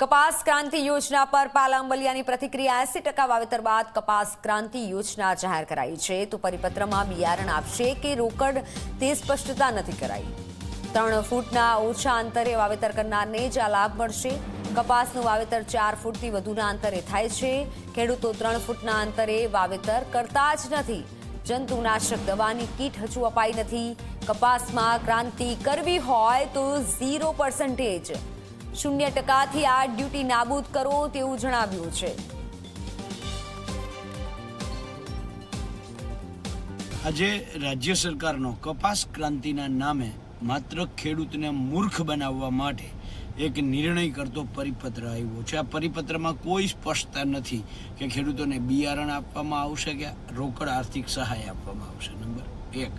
કપાસ ક્રાંતિ યોજના પર પાલાંબલિયાની પ્રતિક્રિયા 80% વાવેતર બાદ કપાસ ક્રાંતિ યોજના જાહેર કરાઈ છે તો પરિપત્રમાં બિયારણ આપશે કે રોકડ તે સ્પષ્ટતા નથી કરાઈ। 3 ફૂટના ઓછા અંતરે વાવેતર કરનારને જ આ લાભ મળશે। કપાસનું વાવેતર 4 ફૂટથી વધુના અંતરે થાય છે। ખેડૂતો 3 ફૂટના અંતરે વાવેતર કરતા જ નથી। જંતુનાશક દવાની કીટ હજુ અપાઈ નથી। કપાસમાં ક્રાંતિ કરવી હોય તો 0% 0% આ ડ્યુટી નાબૂદ કરો તેવું જણાવ્યું છે। આજે રાજ્ય સરકારનો કપાસ ક્રાંતિના નામે માત્ર ખેડૂતને મૂર્ખ બનાવવા માટે એક નિર્ણય કરતો પરિપત્ર આવ્યો છે। આ પરિપત્રમાં કોઈ સ્પષ્ટતા નથી કે ખેડૂતોને બિયારણ આપવામાં આવશે કે રોકડ આર્થિક સહાય આપવામાં આવશે। નંબર 1,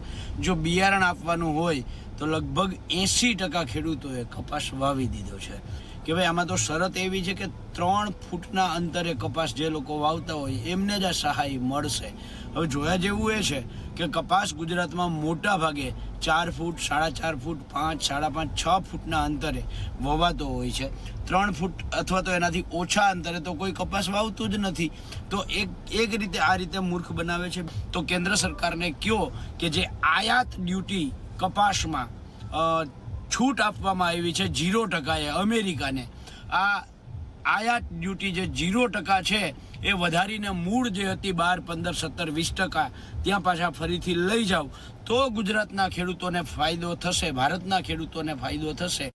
જો બિયારણ આપવાનું હોય તો લગભગ 80% ખેડૂતોએ કપાસ વાવી દીધો છે કે ભાઈ આમાં તો શરત એવી છે કે 3 ફૂટના અંતરે કપાસ જે લોકો વાવતા હોય એમને જ આ સહાય મળશે। હવે જોયા જેવું એ છે કે કપાસ ગુજરાતમાં મોટા ભાગે 4 ફૂટ, 4.5 ફૂટ, 5, 5.5, 6 ફૂટના અંતરે વવાતો હોય છે। 3 ફૂટ અથવા તો એનાથી ઓછા અંતરે તો કોઈ કપાસ વાવતું જ નથી। તો એક રીતે આ રીતે મૂર્ખ બનાવે છે। તો કેન્દ્ર સરકારને કહો કે જે આયાત ડ્યુટી કપાસમાં છૂટ આપવામાં આવી છે 0% અમેરિકાને, આ આયાત ડ્યુટી જે 0% છે એ વધારીને મૂળ જે હતી 12, 15, 17, 20% ત્યાં પાછા ફરીથી લઈ જાઓ તો ગુજરાતના ખેડૂતોને ફાયદો થશે, ભારતના ખેડૂતોને ફાયદો થશે।